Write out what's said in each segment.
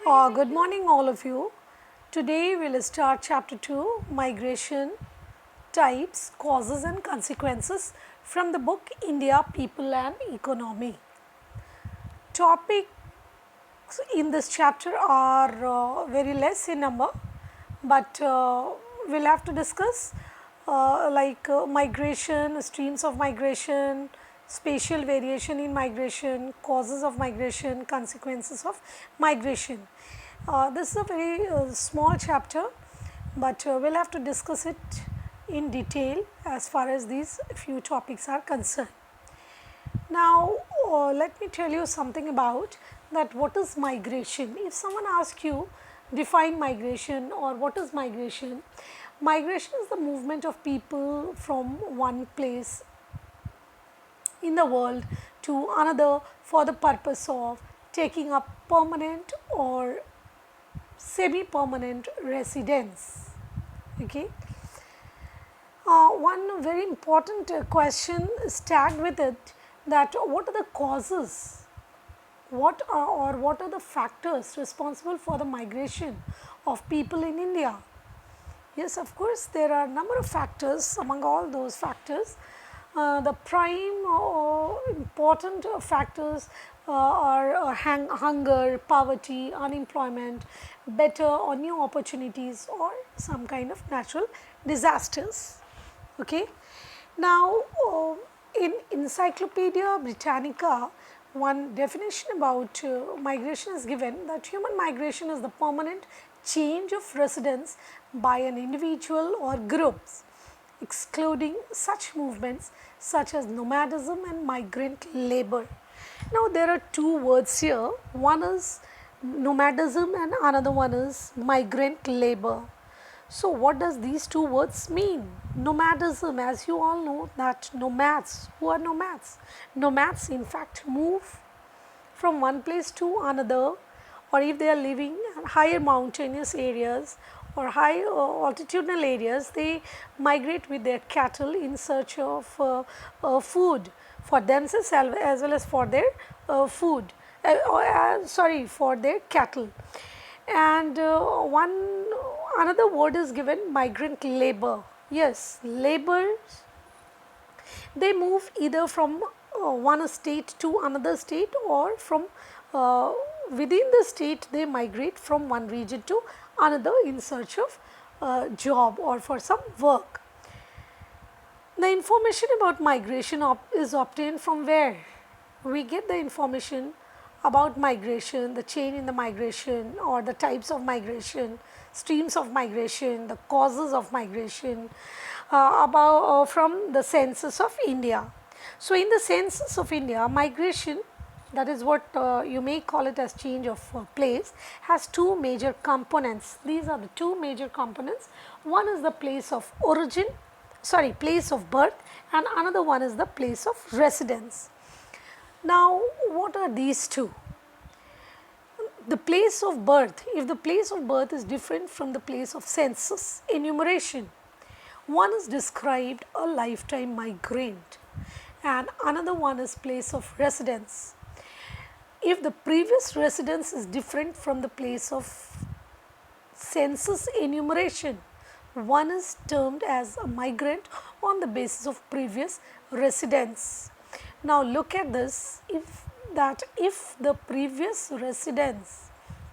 Good morning, all of you. Today we will start chapter 2 Migration Types, Causes and Consequences from the book India, People and Economy. Topics in this chapter are very less in number, but we'll have to discuss migration, streams of migration, spatial variation in migration, causes of migration, consequences of migration. This is a very small chapter, but we'll have to discuss it in detail as far as these few topics are concerned. Now, let me tell you something about that what is migration. If someone asks you define migration or what is migration, migration is the movement of people from one place in the world to another for the purpose of taking up permanent or semi-permanent residence. Okay. One very important question is tagged with it, that what are the causes, what are the factors responsible for the migration of people in India. Yes, of course, there are a number of factors. Among all those factors, the prime important factors are hunger, poverty, unemployment, better or new opportunities, or some kind of natural disasters. Okay. Now, in Encyclopedia Britannica, one definition about migration is given, that human migration is the permanent change of residence by an individual or groups, excluding such movements such as nomadism and migrant labor. Now, there are two words here, one is nomadism and another one is migrant labor. So, what does these two words mean? Nomadism, as you all know, that nomads, who are nomads? Nomads in fact move from one place to another, or if they are living in higher mountainous areas or high altitudinal areas, they migrate with their cattle in search of food for themselves as well as for their food, for their cattle. And another word is given, migrant labor. Yes, laborers, they move either from one state to another state, or from within the state they migrate from one region to another in search of job or for some work. The information about migration is obtained from where? We get the information about migration, the change in the migration or the types of migration, streams of migration, the causes of migration from the census of India. So, in the census of India, migration, that is what you may call it as change of place, has two major components. These are the two major components. One is the place of origin, place of birth, and another one is the place of residence. Now, what are these two? The place of birth, if the place of birth is different from the place of census enumeration, one is described a lifetime migrant and another one is place of residence. If the previous residence is different from the place of census enumeration, one is termed as a migrant on the basis of previous residence. Now, look at this, if the previous residence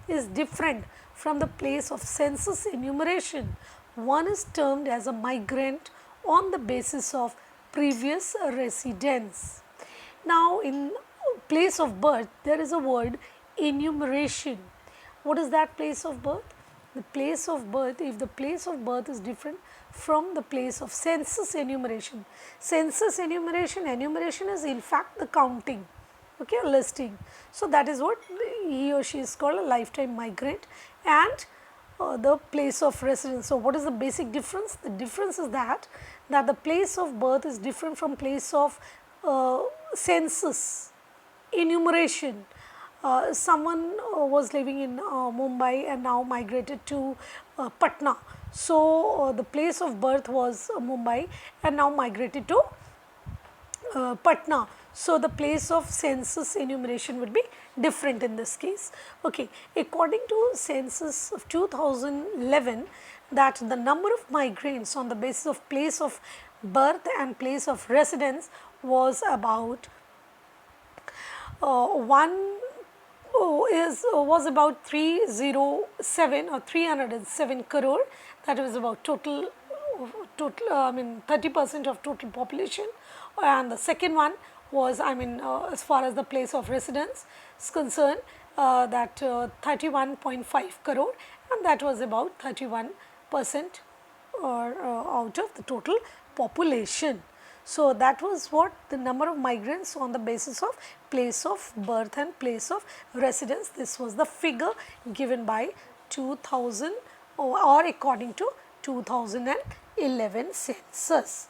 is different from the place of census enumeration, one is termed as a migrant on the basis of previous residence. Now, in place of birth, there is a word enumeration. What is that place of birth? The place of birth, if the place of birth is different from the place of census enumeration. Census enumeration is in fact the counting, okay, listing. So, that is what he or she is called a lifetime migrant, and the place of residence. So, what is the basic difference? The difference is that the place of birth is different from place of census enumeration. Someone was living in Mumbai and now migrated to Patna. So, the place of birth was Mumbai and now migrated to Patna. So, the place of census enumeration would be different in this case. Okay. According to census of 2011, that the number of migrants on the basis of place of birth and place of residence was about 1 was about 307 or 307 crore, that was about total I mean 30% of total population, and the second one was as far as the place of residence is concerned, that 31.5 crore, and that was about 31% or out of the total population. So, that was what the number of migrants on the basis of place of birth and place of residence. This was the figure given by 2000 or according to 2011 census.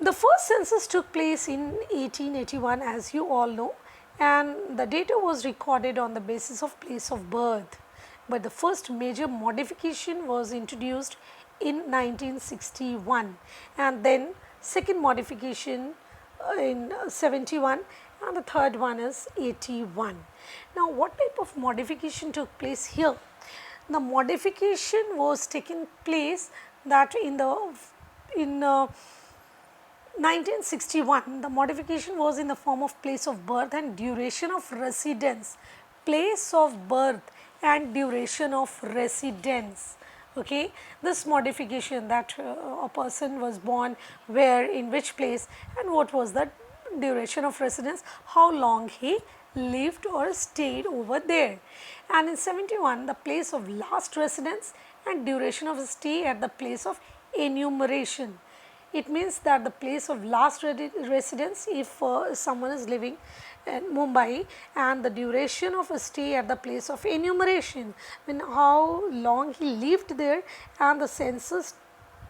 The first census took place in 1881, as you all know, and the data was recorded on the basis of place of birth. But the first major modification was introduced in 1961, and then second modification in 71, and the third one is 81. Now, what type of modification took place here? The modification was taken place that in 1961, the modification was in the form of place of birth and duration of residence. Place of birth and duration of residence. Okay. This modification, that a person was born where, in which place, and what was the duration of residence, how long he lived or stayed over there. And in 71, the place of last residence and duration of stay at the place of enumeration. It means that the place of last residence, if someone is living in Mumbai, and the duration of a stay at the place of enumeration, when how long he lived there, and the census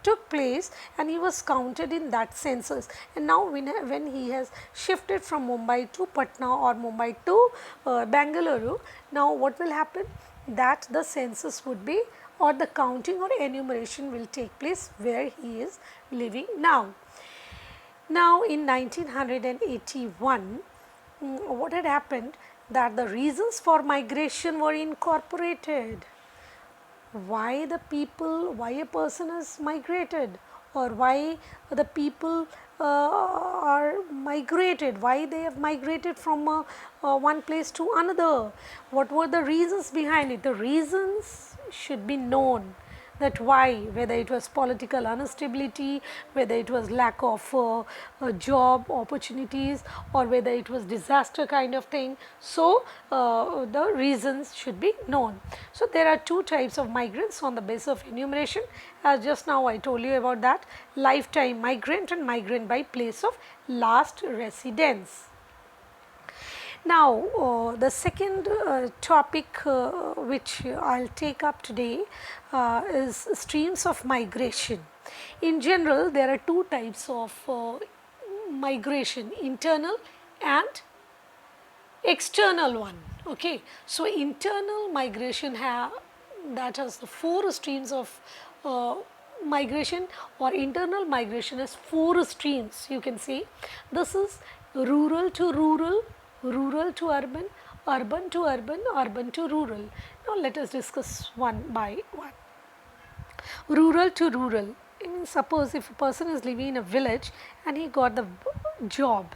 took place and he was counted in that census. And now when he has shifted from Mumbai to Patna or Mumbai to Bengaluru, now what will happen? That the census would be, or the counting or enumeration will take place where he is living now. Now, in 1981, what had happened, that the reasons for migration were incorporated. Why the people, why a person is migrated, or why the people are migrated, why they have migrated from one place to another, what were the reasons behind it. The reasons should be known, that why, whether it was political instability, whether it was lack of job opportunities, or whether it was disaster kind of thing. So, the reasons should be known. So, there are two types of migrants on the basis of enumeration, as just now I told you about that, lifetime migrant and migrant by place of last residence. Now, the second topic which I will take up today is streams of migration. In general, there are two types of migration, internal and external one. Okay. So, internal migration that has the four streams of migration, or internal migration has four streams, you can say. This is rural to rural, rural to urban, urban to urban, urban to rural. Now, let us discuss one by one. Rural to rural, I mean, suppose if a person is living in a village and he got the job,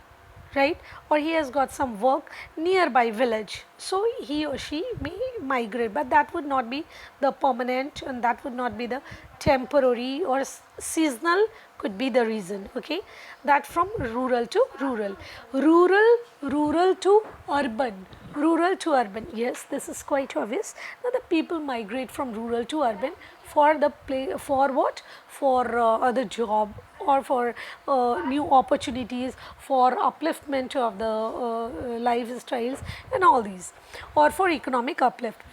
right, or he has got some work nearby village. So, he or she may migrate, but that would not be the permanent, and that would not be the temporary or seasonal, could be the reason. Okay. That from rural to rural, rural to urban, rural to urban. Yes, this is quite obvious. Now, the people migrate from rural to urban for the for what? For other job, or for new opportunities, for upliftment of the lifestyles and all these, or for economic upliftment.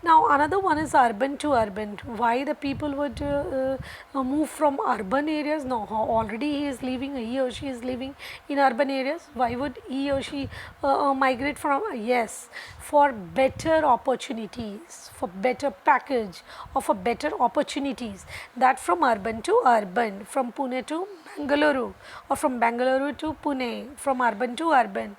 Now, another one is urban to urban. Why the people would move from urban areas? No, already he or she is living in urban areas. Why would he or she migrate from? Yes, for better opportunities, for better package, or for better opportunities. That from urban to urban, from Pune to Bangalore, or from Bangalore to Pune, from urban to urban.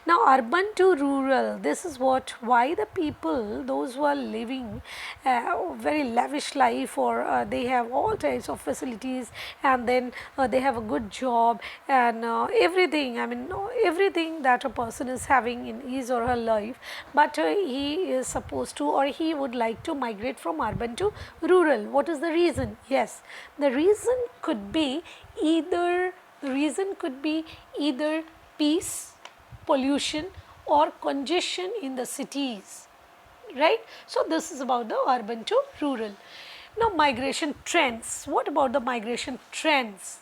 Now, urban to rural, this is why the people, those who are living very lavish life, or they have all types of facilities, and then they have a good job and everything, I mean everything that a person is having in his or her life, but he is supposed to, or he would like to migrate from urban to rural. What is the reason? Yes, the reason could be either peace, pollution, or congestion in the cities, right. So, this is about the urban to rural. Now, migration trends. What about the migration trends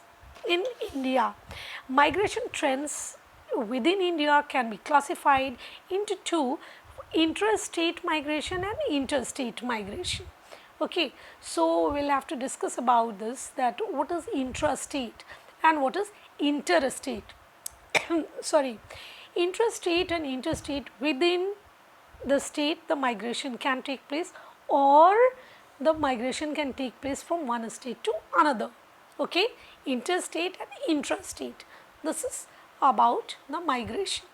in India? Migration trends within India can be classified into two: intrastate migration and interstate migration. Okay. So, we will have to discuss about this, that what is intrastate and what is interstate. Sorry, intrastate and interstate, within the state the migration can take place, or the migration can take place from one state to another. Okay, interstate and intrastate, this is about the migration.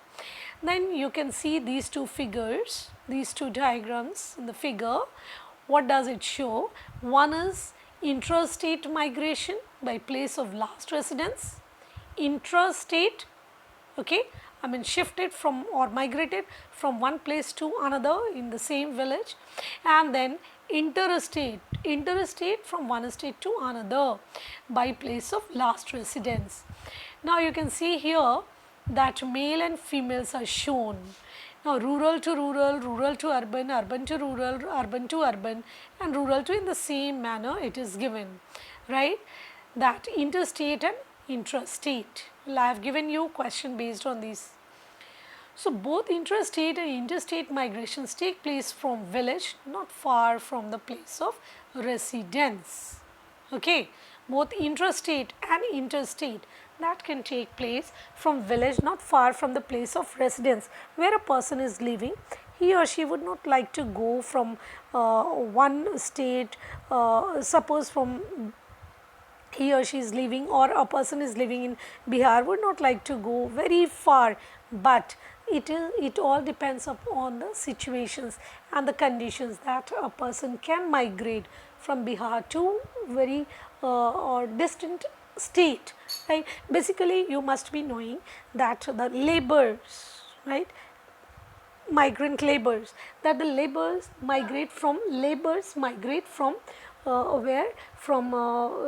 Then you can see these two figures, these two diagrams in the figure. What does it show? One is intrastate migration by place of last residence, intrastate, okay, I mean shifted from or migrated from one place to another in the same village, and then interstate from one state to another by place of last residence. Now, you can see here that male and females are shown. Now, rural to rural, rural to urban, urban to rural, urban to urban, and rural to, in the same manner it is given, right, that interstate and intrastate. Well, I have given you question based on these. So, both intrastate and interstate migrations take place from village not far from the place of residence. Okay. Both intrastate and interstate, that can take place from village not far from the place of residence where a person is living. He or she would not like to go from one state, suppose from he or she is living, or a person is living in Bihar, would not like to go very far, but it all depends upon the situations and the conditions that a person can migrate from Bihar to very or distant state, right. Basically, you must be knowing that the laborers, right, migrant laborers, that the laborers migrate from where, from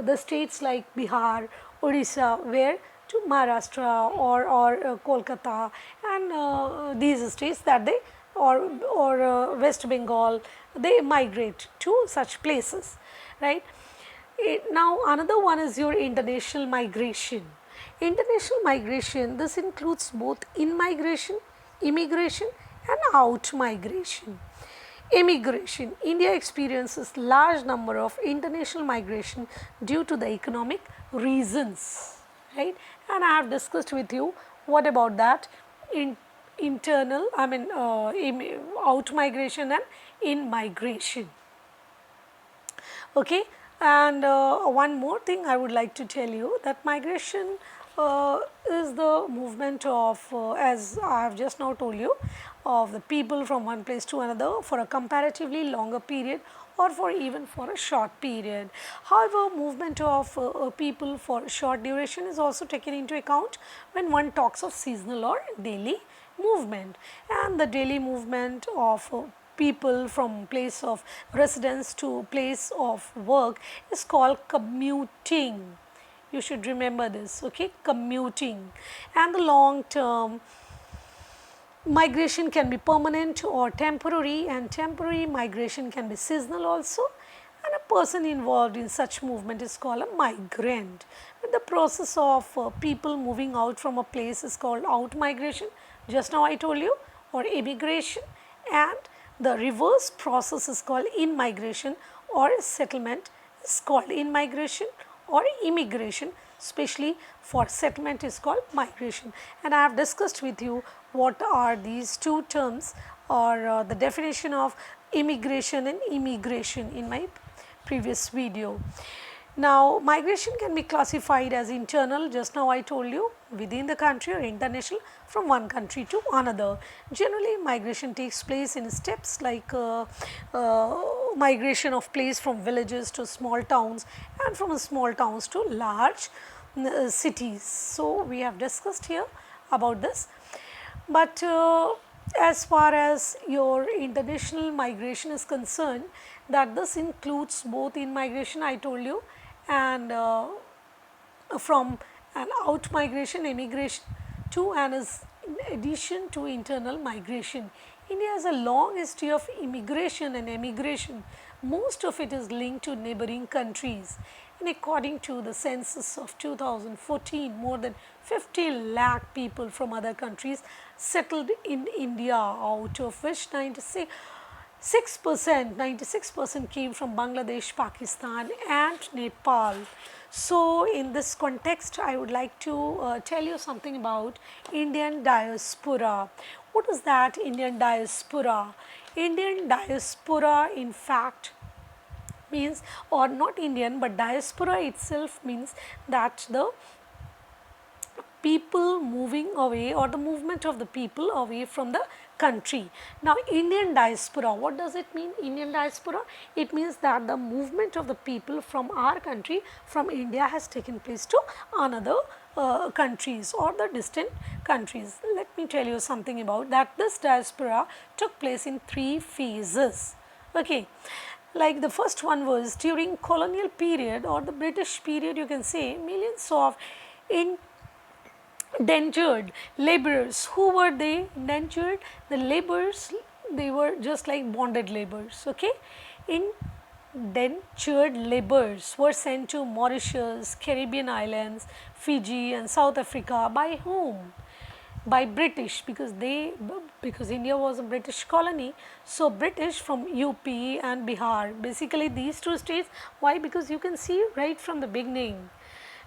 the states like Bihar, Odisha, where to Maharashtra or Kolkata, and these states that they, or West Bengal, they migrate to such places, right. Now, another one is your international migration. International migration, this includes both in-migration, immigration, and out-migration. Immigration, India experiences large number of international migration due to the economic reasons, right, and I have discussed with you what about that internal, I mean out migration and in migration. Okay. And one more thing I would like to tell you, that migration is the movement of, as I have just now told you, of the people from one place to another for a comparatively longer period, or for even for a short period. However, movement of people for short duration is also taken into account when one talks of seasonal or daily movement, and the daily movement of people from place of residence to place of work is called commuting. You should remember this, okay, commuting. And the long term migration can be permanent or temporary, and temporary migration can be seasonal also, and a person involved in such movement is called a migrant. But the process of people moving out from a place is called out migration, just now I told you, or immigration, and the reverse process is called in migration, or settlement is called in migration, or immigration, especially for settlement is called migration. And I have discussed with you what are these two terms, or the definition of immigration and immigration in my previous video. Now, migration can be classified as internal, just now I told you, within the country, or international, from one country to another. Generally, migration takes place in steps like migration of place from villages to small towns, and from small towns to large cities. So, we have discussed here about this, but as far as your international migration is concerned, that this includes both in migration I told you, and from an out migration, immigration, to and is in addition to internal migration. India has a long history of immigration and emigration. Most of it is linked to neighboring countries. And according to the census of 2014, more than 50 lakh people from other countries settled in India, out of which 96% came from Bangladesh, Pakistan and Nepal. So, in this context, I would like to tell you something about Indian diaspora. What is that Indian diaspora? Indian diaspora in fact means, or not Indian, but diaspora itself means that the people moving away, or the movement of the people away from the country. Now, Indian diaspora, what does it mean, Indian diaspora? It means that the movement of the people from our country, from India, has taken place to another countries or the distant countries. Let me tell you something about that. This diaspora took place in 3 phases. Okay. Like the first one was during colonial period or the British period, you can say millions of indentured laborers. Who were they? Indentured, the laborers, they were just like bonded laborers. Okay, indentured laborers were sent to Mauritius, Caribbean islands, Fiji and South Africa. By whom? By British, because India was a British colony. So, British from UP and Bihar, basically these two states. Why? Because you can see right from the beginning,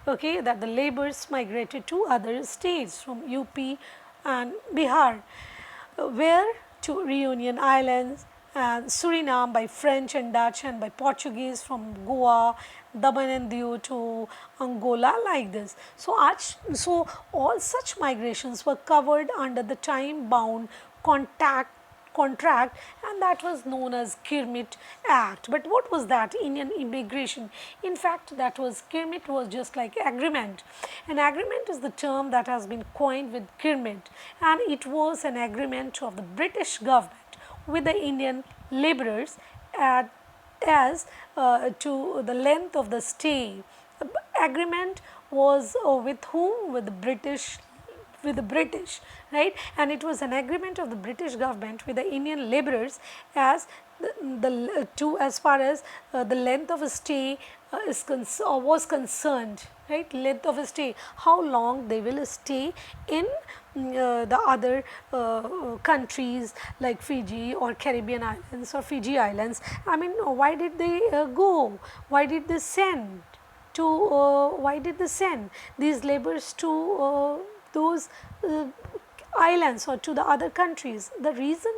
okay, that the laborers migrated to other states from UP and Bihar, where to Reunion Islands and Suriname by French and Dutch, and by Portuguese from Goa, Daman and Diu to Angola, like this. So, all such migrations were covered under the time bound contract, and that was known as Kermit Act. But what was that? Indian immigration. In fact, that was Kermit was just like agreement. An agreement is the term that has been coined with Kermit, and it was an agreement of the British government with the Indian laborers as to the length of the stay. The agreement was with whom? With the British, right, and it was an agreement of the British government with the Indian laborers as as far as the length of a stay was concerned, right, length of a stay, how long they will stay in the other countries like Fiji or Caribbean islands or Fiji islands. I mean, why did they go? Why did they send to why did they send these laborers to those islands or to the other countries? The reason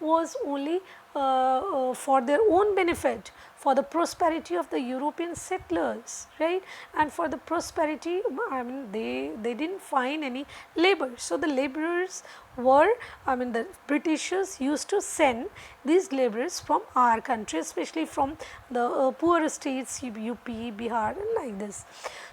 was only for their own benefit, for the prosperity of the European settlers, right, and for the prosperity, I mean, they did not find any labor. So, the laborers were, I mean, the Britishers used to send these laborers from our country, especially from the poorer states, UP, Bihar and like this.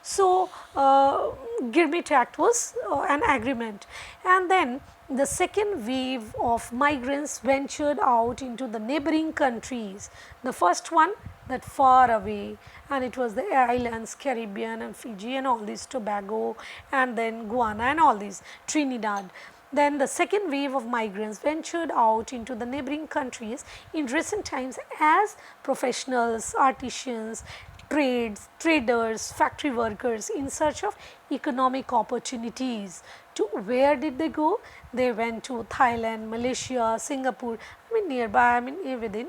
So, Kermit Act was an agreement, and then the second wave of migrants ventured out into the neighboring countries. The first one, that far away, and it was the islands, Caribbean and Fiji and all these, Tobago and then Guyana and all these, Trinidad. Then the second wave of migrants ventured out into the neighboring countries in recent times as professionals, artisans, traders, factory workers in search of economic opportunities. To where did they go? They went to Thailand, Malaysia, Singapore, I mean nearby, I mean within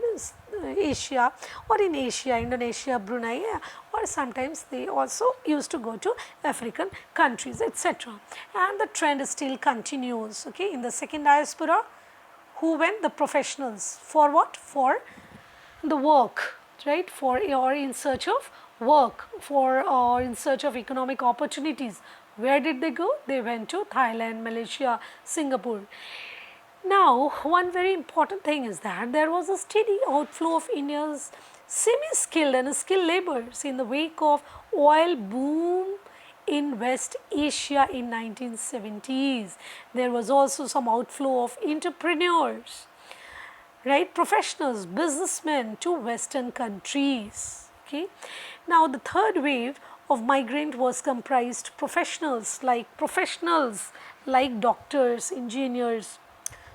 Asia, or in Asia, Indonesia, Brunei, or sometimes they also used to go to African countries, etc. And the trend still continues, okay, in the second diaspora. Who went? The professionals. For what? For the work, right, for or in search of work for in search of economic opportunities. Where did they go? They went to Thailand, Malaysia, Singapore. Now, one very important thing is that there was a steady outflow of India's semi-skilled and skilled laborers in the wake of oil boom in West Asia in 1970s. There was also some outflow of entrepreneurs, right, professionals, businessmen to Western countries. Okay. Now, the third wave of migrant was comprised professionals like doctors, engineers,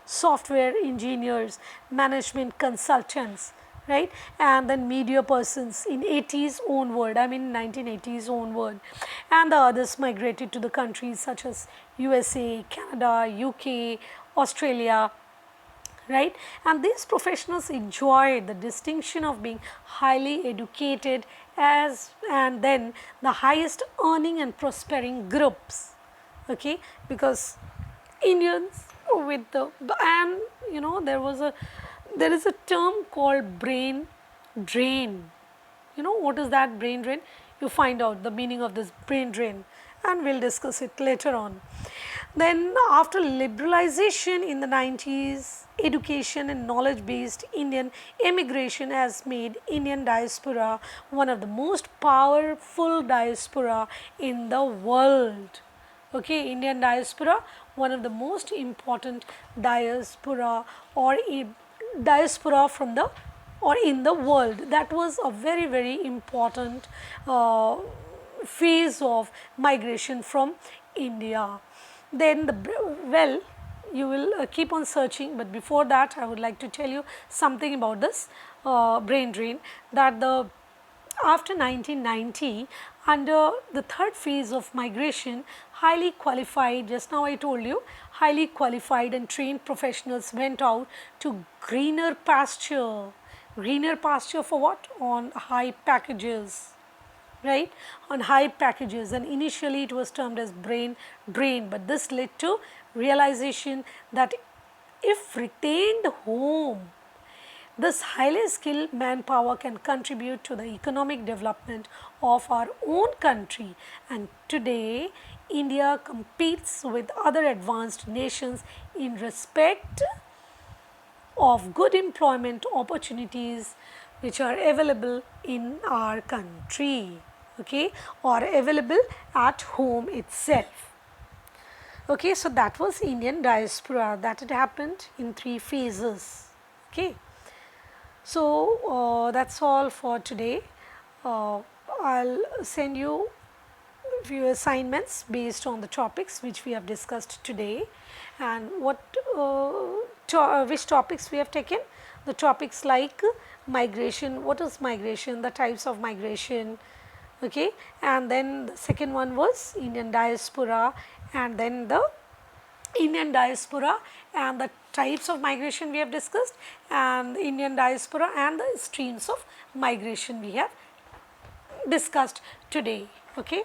software engineers, management consultants, right, and then media persons in 80s onward, 1980s onward, and the others migrated to the countries such as USA, Canada, UK, Australia, right, and these professionals enjoyed the distinction of being highly educated as and then the highest earning and prospering groups, okay, because Indians with the and there is a term called brain drain. You know what is that brain drain? You find out the meaning of this brain drain and we will discuss it later on. Then after liberalization in the 90s, education and knowledge based Indian immigration has made Indian diaspora one of the most powerful diaspora in the world. Okay, Indian diaspora, one of the most important diaspora or diaspora from the or in the world. That was a very important phase of migration from India. Then you will keep on searching, but before that I would like to tell you something about this brain drain, that after 1990, under the third phase of migration, highly qualified, just now I told you, highly qualified and trained professionals went out to greener pasture. Greener pasture for what? On high packages, right, on high packages, and initially it was termed as brain drain, but this led to realization that if retained home, this highly skilled manpower can contribute to the economic development of our own country, and today India competes with other advanced nations in respect of good employment opportunities which are available in our country, okay, or available at home itself. Okay, so that was Indian diaspora, that had happened in 3 phases. Okay. So, that is all for today. I will send you few assignments based on the topics which we have discussed today, and which topics we have taken. The topics like migration, what is migration, the types of migration, okay, and then the second one was Indian diaspora, and then the Indian diaspora and the types of migration we have discussed, and Indian diaspora and the streams of migration we have discussed today. Okay.